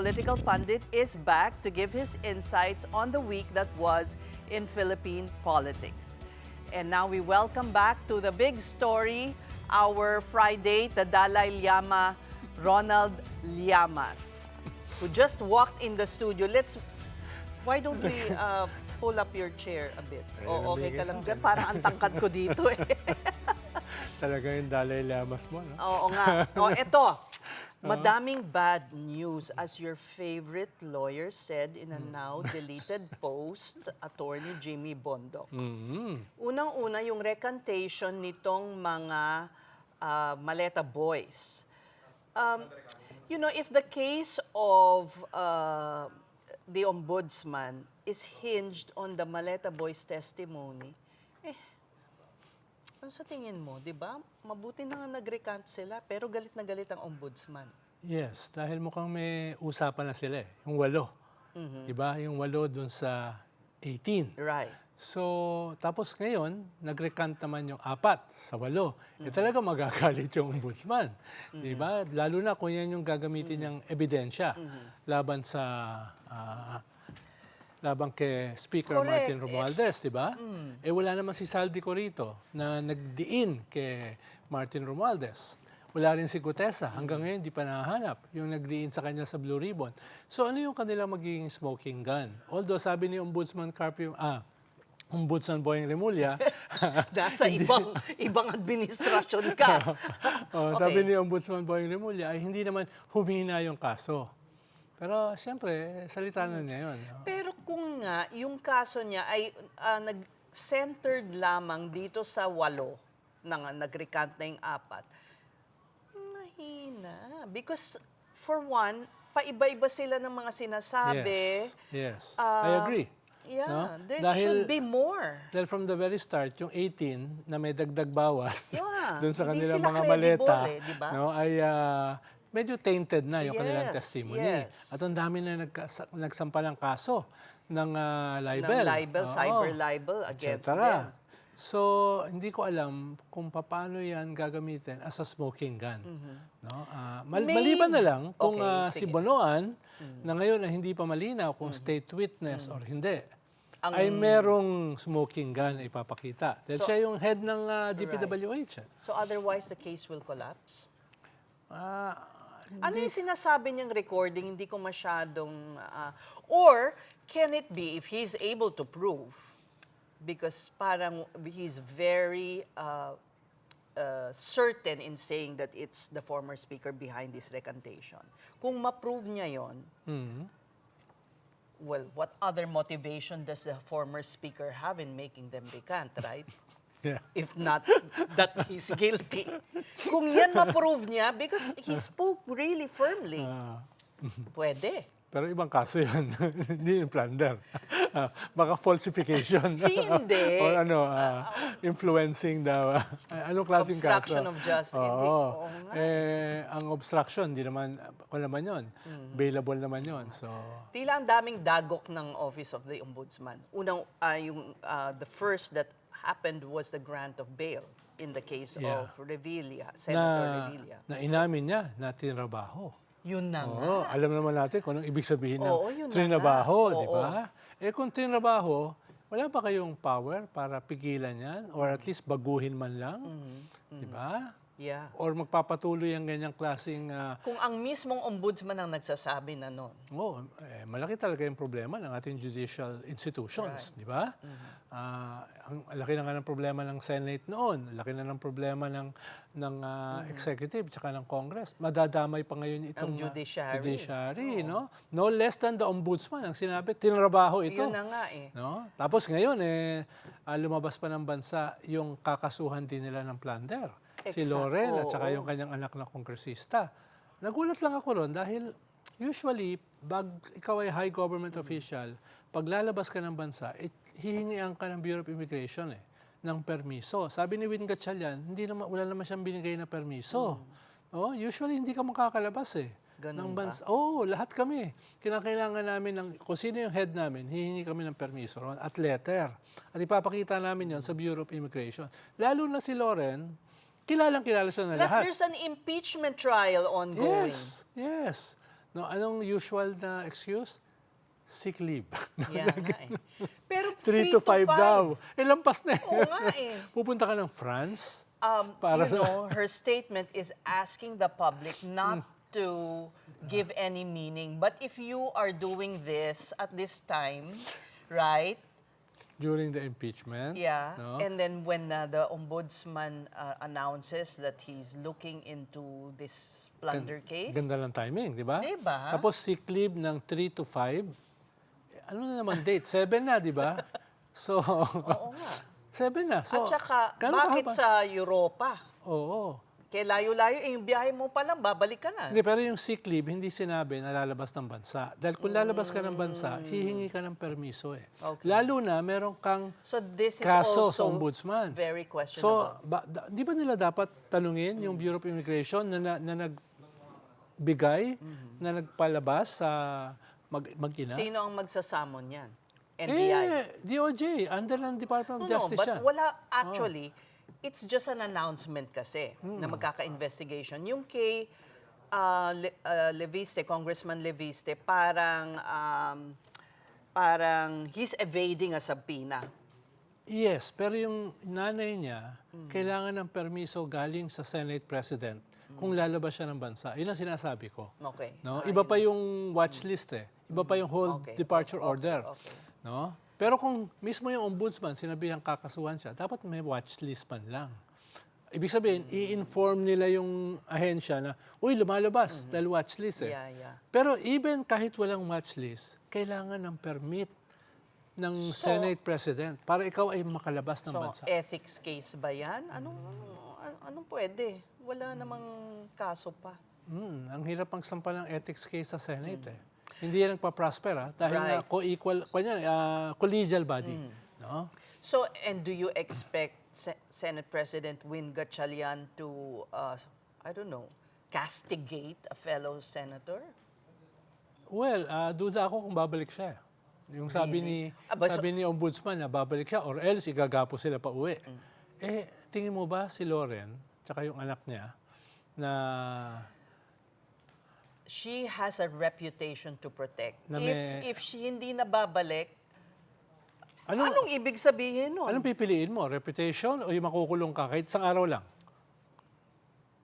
political pundit, is back to give his insights on the week that was in Philippine politics. And now we welcome back to the big story, our Friday, the Dalai Lama, Ronald Llamas, who just walked in the studio. Why don't we pull up your chair a bit? O okay ka lang dyan? Parang ang tangkad ko dito eh. Talaga yung Dalai Lamas mo, no? Oo nga. O, eto. Madaming bad news, as your favorite lawyer said in a now-deleted post, Attorney Jimmy Bondoc. Unang-una, yung recantation nitong mga Maleta Boys. You know, if the case of the Ombudsman is hinged on the Maleta Boys' testimony, ano sa tingin mo, di ba? Mabuti na nga nag-recant sila, pero galit na galit ang Ombudsman. Yes, dahil mukhang may usapan na sila eh. Yung 8. Di ba? Yung 8 dun sa 18. Right. So, tapos ngayon, nag-recant naman yung 4 sa 8. Eh talaga magagalit yung Ombudsman. Di ba? Lalo na kung yan yung gagamitin niyang ebidensya laban sa laban kay Speaker Correct. Martin Romualdez, di ba? Eh wala naman si Saldico rito na nagdiin kay Martin Romualdez. Wala rin si Gutesa. Hanggang ngayon, di pa nahanap yung nagdiin sa kanya sa Blue Ribbon. So ano yung kanilang magiging smoking gun? Although sabi ni Ombudsman Ombudsman Boying Remulla, Nasa ibang administrasyon ka. sabi ni Ombudsman Boying Remulla ay hindi naman humina yung kaso. Pero siyempre, salita na niya yun. Pero kung nga, yung kaso niya ay nag-centered lamang dito sa 8, nag-recant na yung 4, mahina. Because for one, paiba-iba sila ng mga sinasabi. Yes. I agree. Yeah, No? there Dahil- should be more. Dahil from the very start, yung 18 na may dagdag bawas Yeah, dun sa hindi kanilang sila mga credible maleta, di ba? no, ay medyo tainted na yung kanilang Yes, testimony. yes. At ang dami na nagsampa ng kaso ng libel. Ng libel, Oo, cyber libel against etc. them. So, hindi ko alam kung paano yan gagamitin as a smoking gun. No? Maliban na lang kung Okay, si sige. Bonoan, na ngayon ay hindi pa malinaw kung state witness or hindi, ay merong smoking gun na ipapakita. Dahil So- siya yung head ng DPWH. So otherwise, the case will collapse? Ano Hindi- yung sinasabi niyang recording? Hindi ko masyadong... or can it be, if he's able to prove, because parang he's very certain in saying that it's the former speaker behind this recantation. Kung ma-prove niya yon, well, what other motivation does the former speaker have in making them recant, right? Yeah. If not that he's guilty. Kung yan ma-prove niya, because he spoke really firmly, pwede. Pero ibang kaso yun. Hindi yung plunder. Baka falsification. Hindi. Or influencing daw. Anong klaseng kaso? Obstruction of justice. Hindi. Oo. Oo nga. Ang obstruction, di naman, ako naman yun. Bailable naman yun. So, Tila ang daming dagok ng Office of the Ombudsman. Unang, the first that happened was the grant of bail in the case Yeah. of Revilla, Senator Revilla. na inamin niya na tinrabaho. Yun na nga. Oo, alam naman natin kung anong ibig sabihin ng Oo, yun na trinabaho, nga. di ba? Eh kung trinabaho, wala pa kayong power para pigilan yan or at least baguhin man lang, di ba? Yeah. Or magpapatuloy ang ganyang klaseng Kung ang mismong ombudsman ang nagsasabi na nun. malaki talaga yung problema ng ating judicial institutions, di ba? Ang laki na nga ng problema ng Senate noon, laki na ng problema ng executive tsaka ng Congress. Madadamay pa ngayon itong judiciary. no? No less than the ombudsman ang sinabi, tinrabaho ito. Yun na nga eh. No? Tapos ngayon lumabas pa ng bansa yung kakasuhan din nila ng plunder. Si Exact. Loren at Oo. saka yung kanyang anak na kongresista. Nagulat lang ako ron dahil usually, ikaw ay high government official, pag lalabas ka ng bansa, hihingian ka ng Bureau of Immigration ng permiso. Sabi ni Win Gatchalian, wala naman siyang binigay na permiso. Usually, hindi ka makakalabas Ganun ng ba? bansa. Lahat kami. Kinakailangan namin, kung sino yung head namin, hihingi kami ng permiso ron at letter. At ipapakita namin yon sa Bureau of Immigration. Lalo na si Loren, kilalang-kilala siya na Plus, lahat. there's an impeachment trial ongoing. Yes. No, anong usual na excuse? Sick leave. Yeah, nga eh. Pero 3 to 5 daw. Lampas na Oo nga eh. Pupunta ka ng France? Para You know, her statement is asking the public not to give any meaning. But if you are doing this at this time, right? During the impeachment? Yeah. No? And then when the ombudsman announces that he's looking into this plunder case. Ganda ng timing, di ba? Diba? Tapos sick leave ng 3 to 5. Ano na naman date? 7 na, di ba? So, Oo nga. 7 na. So, At saka, gano'n bakit kahaba? sa Europa? Oo. Kaya layo-layo, yung biyahe mo pa lang, babalik ka na. Hindi, pero yung sick leave, hindi sinabi na lalabas ng bansa. Dahil kung lalabas ka ng bansa, hihingi ka ng permiso eh. Okay. Lalo na, meron kang So this is kaso sa also ombudsman. very So, questionable. di ba nila dapat tanungin yung Bureau of Immigration na nagbigay, na nagpalabas sa mag-ina? Sino ang magsasamon yan? NBI? DOJ, under ng Department of No, Justice but yan. wala actually. It's just an announcement kasi na magkaka-investigation. Yung kay Leviste, Congressman Leviste, parang he's evading a subpoena. Yes, pero yung nanay niya, kailangan ng permiso galing sa Senate President kung lalabas siya ng bansa. Yun ang sinasabi ko. Okay. No? Iba pa yung watch list eh. Iba pa yung whole Okay. departure order. Okay. No? Pero kung mismo yung ombudsman, sinabihang kakasuhan siya, dapat may watch list man lang. Ibig sabihin, i-inform nila yung ahensya na, uy, lumalabas dahil watch list eh. Yeah. Pero even kahit walang watch list, kailangan ng permit ng Senate President para ikaw ay makalabas ng So, bansa. ethics case ba yan? Anong pwede? Wala namang kaso pa. Ang hirap ang sampa ng ethics case sa Senate eh. Hindi yan nagpa-prosper dahil Right. na co-equal, collegial body. No? So, and do you expect Senate President Win Gatchalian to, I don't know, castigate a fellow senator? Well, duda ako kung babalik siya. Yung sabi ni Ombudsman na babalik siya or else igagapo sila pa uwi. Tingin mo ba si Lauren, tsaka yung anak niya, na She has a reputation to protect. Na may- If she hindi na babalik, anong anong ibig sabihin nun? anong pipiliin mo? Reputation o yung makukulong ka kahit isang araw lang?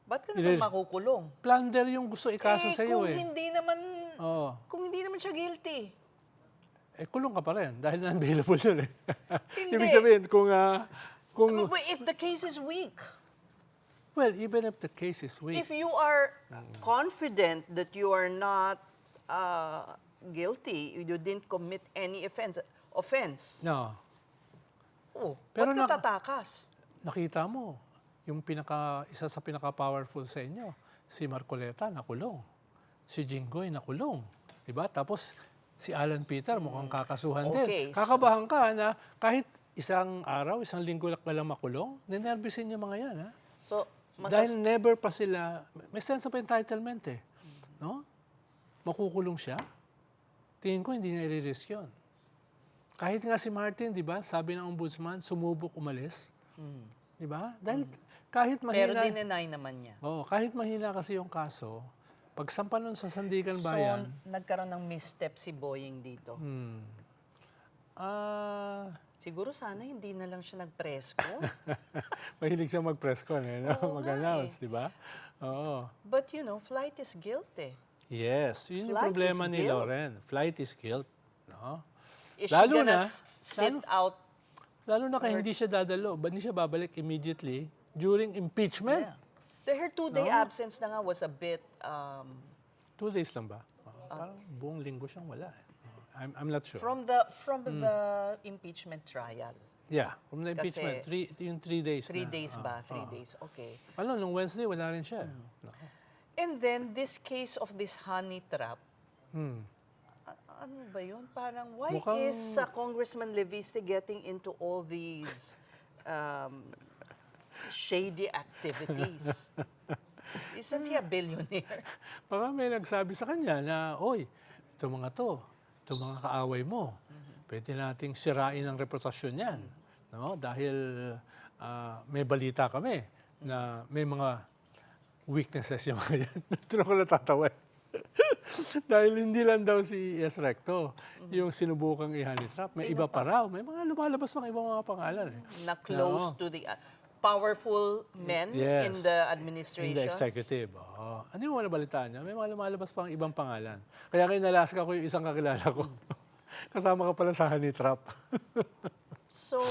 Ba't ka naman makukulong? Plunder yung gusto ikaso sa iyo kung eh. hindi naman, Oo. kung hindi naman siya guilty. Kulong ka pa rin dahil non-available yun eh. Hindi. Ibig sabihin kung But if the case is weak, well, even if the case is weak, if you are confident that you are not guilty, you didn't commit any offense, no, pero Pero ba't ka tatakas? nakita mo, yung isa sa pinaka-powerful sa inyo, si Marcoleta nakulong, si Jinggoy nakulong, di ba? Tapos si Alan Peter mukhang kakasuhan Okay, din. Kakabahan ka na kahit isang araw, isang linggo lang ka lang makulong, ninervisin yung mga yan, ha? So, Dahil never pa sila, may sense of entitlement eh. No? Makukulong siya. Tingin ko hindi na i-risk yun. Kahit nga si Martin, di ba, sabi ng ombudsman, sumubok umalis. Di ba? Dahil kahit pero mahina, dinenay naman niya. kahit mahina kasi yung kaso, pagsampa nun sa Sandigan Bayan, So, nagkaroon ng misstep si Boying dito. Siguro sana hindi na lang siya nag-presko. mahilig siya mag-press con, mag-announce, di ba? Oo. But you know, flight is guilt eh. Yes, yun yung Flight problema is ni guilt. Lauren. Flight is guilt. No? Is Lalo she gonna na- sit out? Lalo na kaya hindi siya dadalo, hindi siya babalik immediately during impeachment. Her 2-day absence na nga was a bit, 2 days lang ba? Parang buong linggo siyang wala. I'm not sure. from the impeachment trial. Yeah, from the impeachment, Kasi- yung 3 days 3 na. days ba? 3 days, okay. Ano, nung Wednesday, wala rin siya. No. And then, this case of this honey trap, ano ba yun? Parang, why Mukhang- is Congressman Leviste getting into all these shady activities? Isn't he a billionaire? Baka may nagsabi sa kanya na, oy, itong mga kaaway mo, pwede nating sirain ang reputasyon yan. No? Dahil may balita kami na may mga weaknesses yung mga yan. Doon ako natatawa. Dahil hindi lang daw si S. Recto yung sinubukang i-honey trap. May iba pa raw. May mga lumalabas pang ibang mga pangalan. Na close to the powerful men Yes. in the In the administration. executive. Oo. Ano yung mga nabalitaan niya? May mga lumalabas pang ibang pangalan. Kaya kinalaska ko yung isang kakilala ko. Kasama ka pala sa honey trap. So,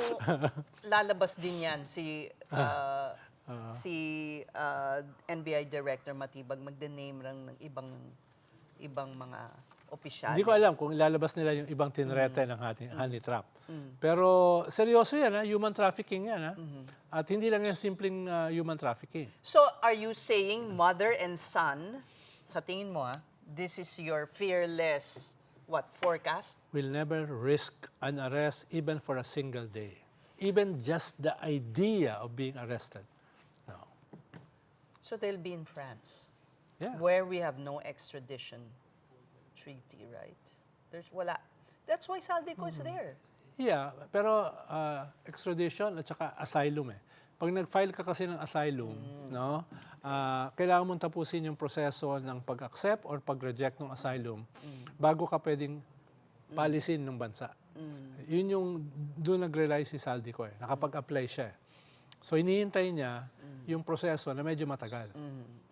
lalabas din yan si NBI Director Matibag, magde-name lang ng ibang mga opisyalis. Hindi ko alam kung ilalabas nila yung ibang tinrete ng honey trap. Pero seryoso yan, ha? Human trafficking yan. Ha? At hindi lang yan simpleng human trafficking. So, are you saying mother and son, sa tingin mo this is your fearless, forecast? Will never risk an arrest even for a single day. Even just the idea of being arrested. No. So, they'll be in France, Yeah. where we have no extradition treaty, right? Wala. That's why Saldico is there. Yeah, pero extradition at saka asylum eh. Pag nag-file ka kasi ng asylum, no, kailangan mong tapusin yung proseso ng pag-accept or pag-reject ng asylum bago ka pwedeng palisin ng bansa. Yun yung doon nag-rely si Saldico eh. Nakapag-apply siya. So hinihintay niya yung proseso na medyo matagal.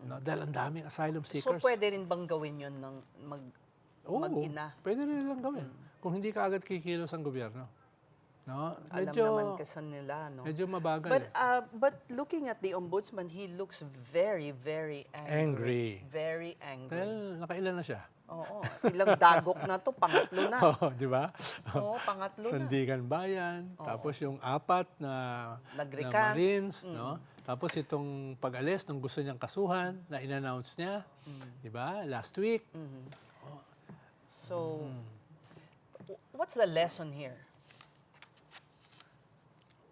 No, dahil ang daming asylum So, seekers. pwede rin bang gawin yun ng mag-ina? Pwede rin lang gawin. Kung hindi ka agad kikilos ang gobyerno. No? Alam naman kasi nila, no? Medyo mabagal. But looking at the ombudsman, he looks very, very angry. Angry. Very angry. Dahil nakailan na siya. Oo. Ilang dagok na to, pangatlo na. Oh, di ba? Oo, pangatlo na. Sandigan Bayan, tapos yung apat na Nagrika. Marines, no? Tapos itong pag-alis nung gusto niyang kasuhan na in-announce niya, di ba? Last week. So, what's the lesson here?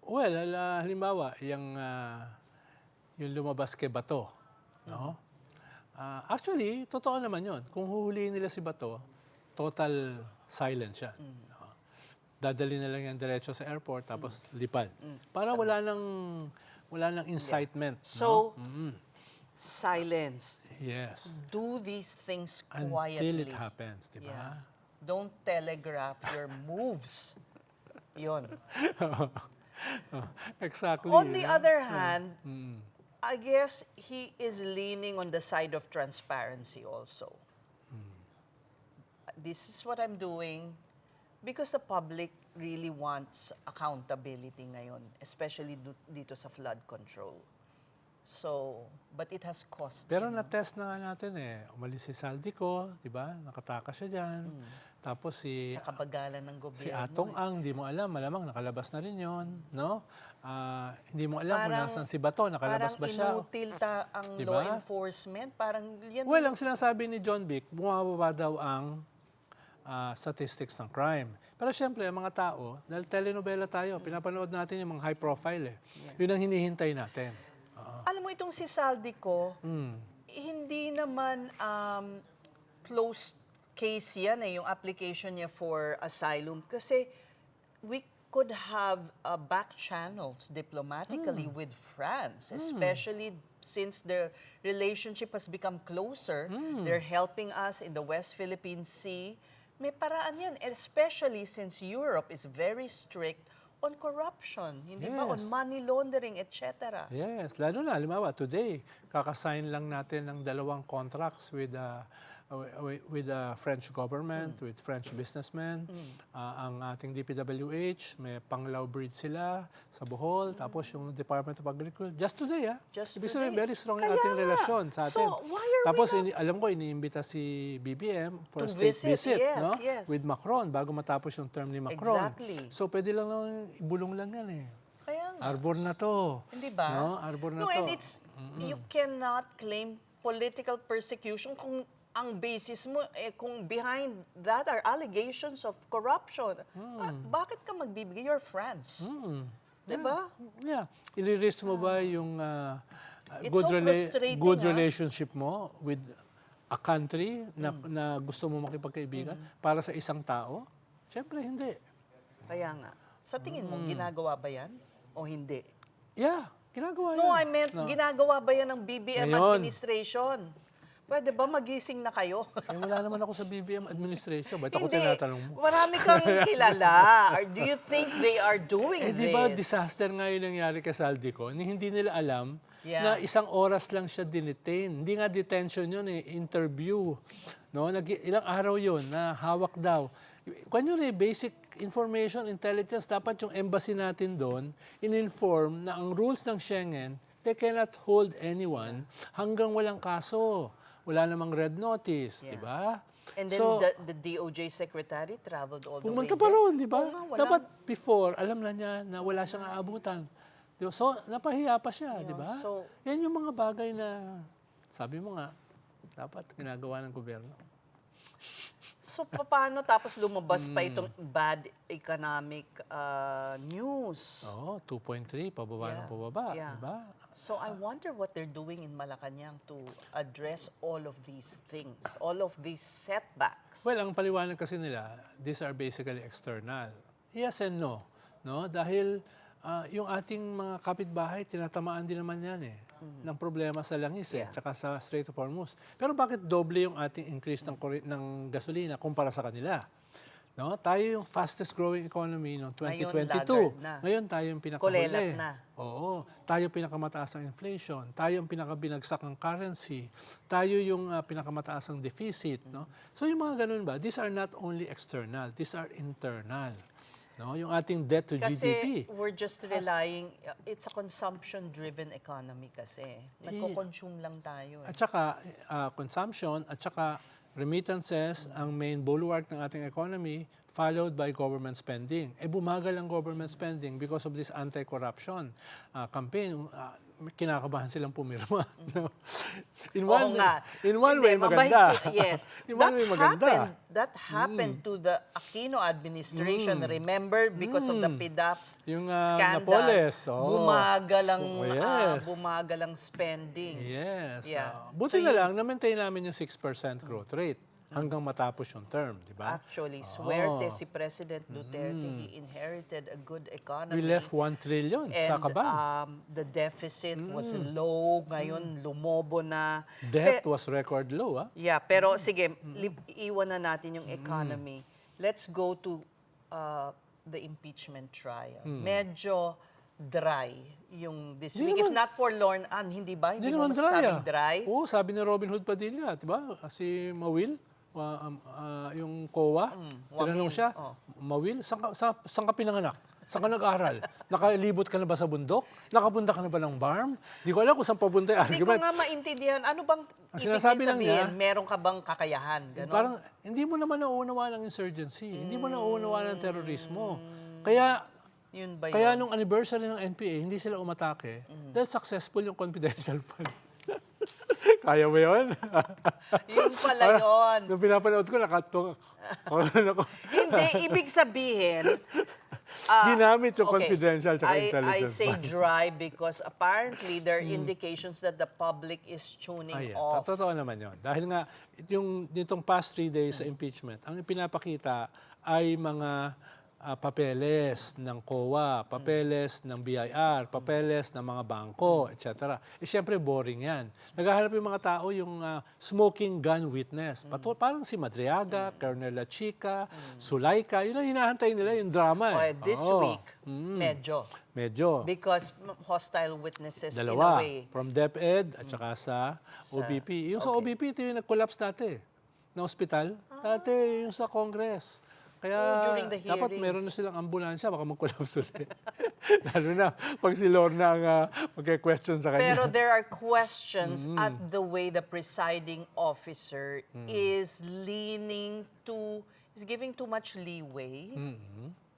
Well, halimbawa, yung lumabas kay Bato, no? Actually, totoo naman yun. Kung huhulihin nila si Bato, total silence siya. No? Dadali na lang yan diretso sa airport, tapos lipad. Para wala nang incitement. So, silence. Yes. Do these things Until quietly. it happens, di ba? Yeah. Don't telegraph your moves. Yon. Exactly. On the other hand, I guess he is leaning on the side of transparency also. This is what I'm doing because the public really wants accountability ngayon, especially dito sa flood control. So, but it has cost. Pero na-test na nga natin eh. Umalis si Saldico, di ba? Nakatakas siya dyan. Tapos Sa kabagalan ng gobyerno. si Atong Ang, hindi mo alam, malamang nakalabas na rin yon, no? Hindi mo alam kung nasan si Bato, nakalabas ba siya? Parang inutil ang Diba? law enforcement. Parang yan. Well, ang sinasabi ni John Vic, bumababa daw ang statistics ng crime. Pero siyempre, ang mga tao, dahil telenovela tayo, pinapanood natin yung mga high profile eh. Yun ang hinihintay natin. Alam mo, itong si Saldico, hindi naman closed case yan yung application niya for asylum. Kasi we could have back channels diplomatically with France, especially since the relationship has become closer. They're helping us in the West Philippine Sea. May paraan yan, especially since Europe is very strict on corruption, hindi ba? On Yes. money laundering, etc. Yes, lalo na, halimbawa, today, kakasign lang natin ng 2 contracts with the French government, with French businessmen. Ang ating DPWH, may Panglao Bridge sila sa Bohol, tapos yung Department of Agriculture. Just today, Just Ibig sabihin, today. very strong yung Kaya ating nga. relasyon sa So, atin. why are we Tapos, not- alam ko, iniimbita si BBM for To a state visit, visit, yes, no? yes. With Macron, bago matapos yung term ni Macron. Exactly. So, pwede lang ibulong lang yan eh. Kaya nga. Arbor na to. Hindi ba? No? Arbor na No, to. and it's, you cannot claim political persecution kung ang basis mo, kung behind that are allegations of corruption. Bakit ka magbibigay? You're France. Diba? Yeah. I-risk mo ba yung It's so frustrating, good relationship mo with a country na gusto mo makipagkaibigan para sa isang tao? Siyempre, hindi. Kaya nga. Sa tingin mo, ginagawa ba yan? O hindi? Yeah, ginagawa yan. No, I meant, ginagawa ba yan ng BBM Ngayon. administration? Pwede ba magising na kayo? Eh, wala naman ako sa BBM administration. Ba't ako Hindi. tinatanong mo? Marami kang kilala. Or do you think they are doing Eh, this? di ba disaster nga yung nangyari kay Saldico? Hindi nila alam Yeah. na 1 oras lang siya dinetain. Hindi nga detention yun eh, interview. No? Ilang araw yun na hawak daw. Kung yun eh, basic information, intelligence, dapat yung embassy natin doon, in-inform na ang rules ng Schengen, they cannot hold anyone hanggang walang kaso. Wala namang red notice, Yeah. di ba? And then So, the DOJ secretary traveled all the way pumunta pa there. roon, di ba? Oo nga, walang- Dapat before, alam na niya na wala siyang aabutan. Di ba? So, napahiya pa siya, di ba? so- Yan yung mga bagay na, sabi mo nga, dapat ginagawa ng gobyerno. So, paano tapos lumabas pa itong bad economic news? Oo, 2.3, pababa ng pababa, Yeah. di ba? So, I wonder what they're doing in Malacanang to address all of these things, all of these setbacks. Well, ang paliwanag kasi nila, these are basically external. Yes and no. No? Dahil yung ating mga kapitbahay, tinatamaan din naman yan eh. Ng problema sa langis eh, Yeah. tsaka sa Strait of Hormuz. Pero bakit doble yung ating increase ng gasolina kumpara sa kanila? No? Tayo yung fastest growing economy noong 2022. laggard na. Ngayon tayo yung pinakahuli. Kulelat na. Oo. Tayo pinakamataas ang inflation. Tayo yung pinakabinagsak ang currency. Tayo yung pinakamataas ang deficit. No? So yung mga ganun ba, these are not only external, these are internal. No? Yung ating debt to Kasi GDP. we're just relying, it's a consumption-driven economy kasi. Nagko-consume lang tayo. At saka consumption, at saka remittances, ang main bulwark ng ating economy, followed by government spending. Eh bumagal ang government spending because of this anti-corruption campaign. Kinakabahan silang pumirma. No? In Oo nga. in one Hindi, way, maganda. yes. In one way, maganda. That happened to the Aquino administration. Remember? Because of the PDAF Yung scandal. Napoles. Oo. Bumagal ang spending. Yes. Yeah. Buti So na lang, na-maintain namin yung 6% growth rate hanggang matapos yung term, di ba? Actually, swerte si President Duterte. He inherited a good economy. We left 1 trillion sa And kaban. the deficit was low. Ngayon, lumobo na. Debt was record low, ah. Yeah, pero sige, iwan na natin yung economy. Let's go to the impeachment trial. Medyo dry yung this Di week. If naman. not for Lorne Ann, hindi ba? Hindi Hindi mo naman masasabing dry, dry? Oo, sabi ni Robin Hood Padilla, di ba? Si Mawil, yung COA, tinanong Wamil, siya, oh. Mawil, saan ka pinanganak? Saan ka nag-aral? Nakalibot ka na ba sa bundok? Nakapunta ka na ba ng farm? Di ko alam kung saan papunta yung Hindi ko argument. nga maintindihan. Ano bang ibig sinasabi lang sabihin? niya, Meron ka bang kakayahan? Ganon? Parang hindi mo naman nauunawa ng insurgency. Hindi mo nauunawa ng terorismo. Kaya Yun ba yun? Kaya nung anniversary ng NPA, hindi sila umatake dahil successful yung confidential fund. Kaya mo yun? Yun pala yun. Nung pinapanood ko, nakatong. Hindi, ibig sabihin, Ginamit yung okay, confidential tsaka I intelligence say fund. dry because apparently there are indications that the public is tuning off. Totoo naman yun. Dahil nga, nitong past 3 days sa impeachment, ang pinapakita ay mga papeles ng COA, papeles ng BIR, papeles ng mga bangko, etc. Eh, siyempre, boring yan. Naghahanap yung mga tao yung smoking gun witness. Parang si Madriaga, Colonel La Chica, Sulaika, yun ang hinahantay nila, yung drama. Okay, this Oo. week, medyo. Medyo. Because hostile witnesses in a Dalawa. way. From DepEd at saka sa OBP. Yung sa OBP, ito yung nag-collapse dati. Na ospital. Dati yung sa Congress. Kaya during the dapat hearings. meron na silang ambulansya, baka mag-collapse ulit. Lalo na pag si Lorna ang magka-question sa kanya. Pero there are questions at the way the presiding officer is giving too much leeway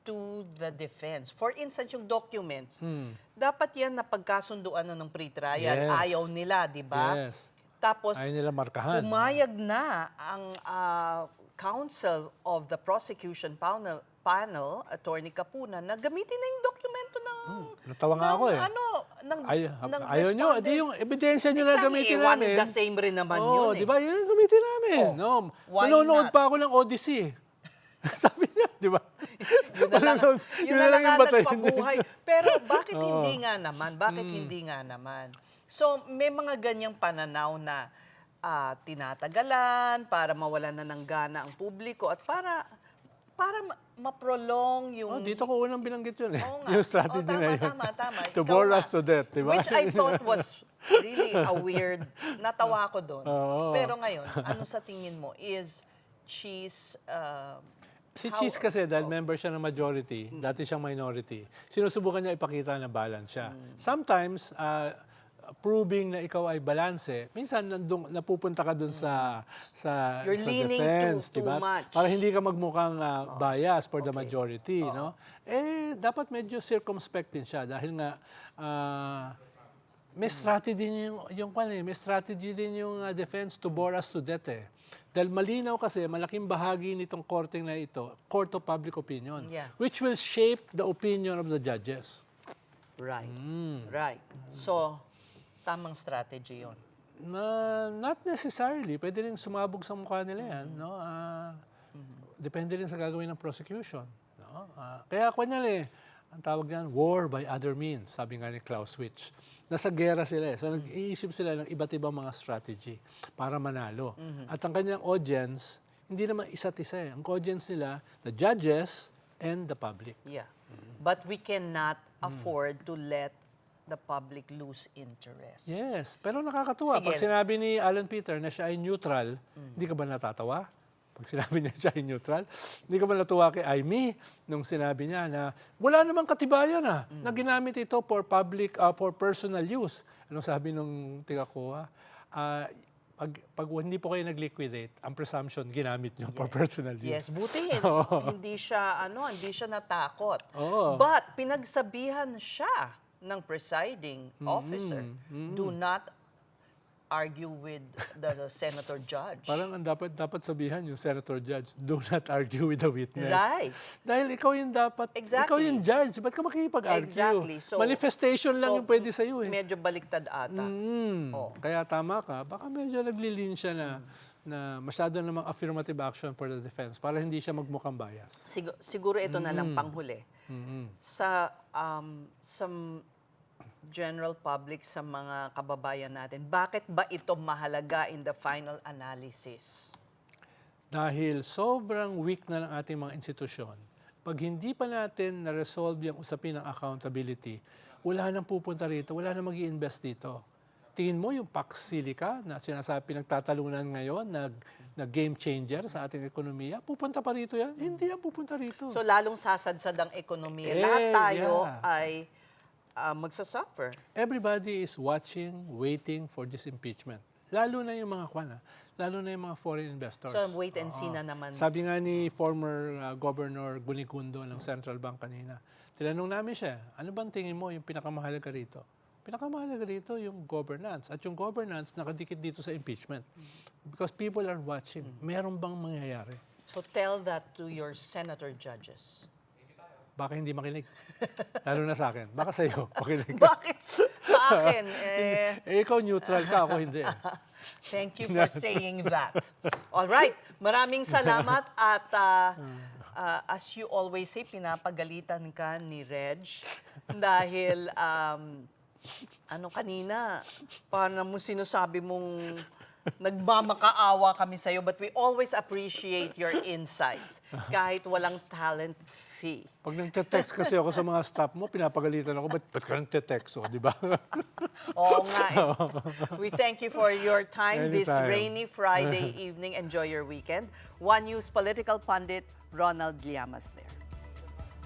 to the defense. For instance, yung documents, dapat yan na pagkasunduan na ng pre-trial. Yes. Ayaw nila, di ba? Yes. Tapos, Ayaw nila markahan. pumayag na ang counsel of the prosecution panel, Attorney Capuna, na gamitin na yung dokumento ng... Natawa nga ako eh. ng Ayaw nyo, respondent. di yung ebidensya nyo na gamitin One namin. and the same rin naman yun di ba? Yun ang gamitin namin. Oh, No. why Nanonood not? pa ako ng Odyssey. Sabi niya, di ba? Yun na lang, yun na lang yung ang batayan nagpabuhay. Pero bakit hindi nga naman? Bakit hindi nga naman? So, may mga ganyang pananaw na tinatagalan, para mawalan na ng gana ang publiko, at para ma-prolong yung... Oh, dito ko unang binanggit yun eh. Oo nga. Yung strategy tama, na yun. Tama. To Ikaw bore nga. us to death, di ba? Which I thought was really a weird... Natawa ko doon. Oo. Pero ngayon, ano sa tingin mo is Cheese... Si Cheese kasi, dahil member siya ng majority, dati siyang minority, sinusubukan niya ipakita na balance siya. Sometimes, proving na ikaw ay balanse, minsan napupunta ka dun sa You're sa leaning defense, too diba? much. Para hindi ka magmukhang bias for the majority, no? Dapat medyo circumspect din siya dahil nga may strategy din may strategy din yung defense to bore us to death eh. Dahil malinaw kasi, malaking bahagi nitong korteng na ito, court of public opinion, which will shape the opinion of the judges. Right. Right. So, tamang strategy yon. Not necessarily. Pwede rin sumabog sa mukha nila yan. No? Depende rin sa gagawin ng prosecution. No? Kaya kunyari, ang tawag dyan, war by other means, sabi nga ni Clausewitz. Nasa gera sila. So nag-iisip sila ng iba't ibang mga strategy para manalo. At ang kanyang audience, hindi naman isa't isa. Ang audience nila, the judges and the public. Yeah. But we cannot afford to let the public lose interest. Yes, pero nakakatuwa. Sige. Pag sinabi ni Alan Peter na siya ay neutral, hindi ka ba natatawa? Pag sinabi niya siya ay neutral, hindi ka ba natuwa kay Aimee nung sinabi niya na wala namang katibayan na ginamit ito for public, for personal use. Anong sabi nung tiga-kuha? Pag hindi po kayo nag-liquidate, ang presumption ginamit niyo for personal use. Yes, buti hindi siya natakot. Oo. But pinagsabihan siya ng presiding officer, do not argue with the senator judge. Parang ang dapat sabihan yung senator judge, do not argue with the witness. Right. Dahil ikaw yung ikaw yung judge, ba't ka makikipag-argue? Exactly. So, manifestation lang yung pwede sa'yo eh. Medyo baliktad ata. Kaya tama ka, baka medyo naglilin siya na masyado namang affirmative action for the defense para hindi siya magmukhang bias. Siguro ito na lang panghuli. Sa general public, sa mga kababayan natin, bakit ba ito mahalaga in the final analysis? Dahil sobrang weak na ng ating mga institusyon, pag hindi pa natin na-resolve yung usapin ng accountability, wala nang pupunta rito, wala nang mag-i-invest dito. Tingin mo yung Pax Silica na sinasabi nagtatalunan ngayon, na game changer sa ating ekonomiya, pupunta pa rito yan? Hindi yan pupunta rito. So lalong sasadsad ang ekonomiya. Lahat tayo ay magsasuffer. Everybody is watching, waiting for this impeachment. Lalo na yung mga lalo na yung mga foreign investors. So wait and see na naman. Sabi nga ni former Governor Gunigundo ng Central Bank kanina, tinanong namin siya, ano bang tingin mo yung pinakamahalaga rito? Pinakamahalaga rito yung governance. At yung governance nakadikit dito sa impeachment. Because people are watching. Meron bang mangyayari? So tell that to your senator judges. Baka hindi makinig. Lalo na sa akin. Baka sa'yo, makinig. Bakit sa akin? Ikaw neutral ka, ako hindi. Thank you for saying that. All right. Maraming salamat at as you always say, pinapagalitan ka ni Reg dahil kanina, paano mo sinasabi mong nagmamakaawa kami sa'yo, but we always appreciate your insights kahit walang talent fee. Pag nagte-text kasi ako sa mga staff mo, pinapagalitan ako, ba't ka nagte-text? Di ba? Oo nga eh. We thank you for your time this Anytime. rainy Friday evening. Enjoy your weekend. One News political pundit Ronald Llamas there.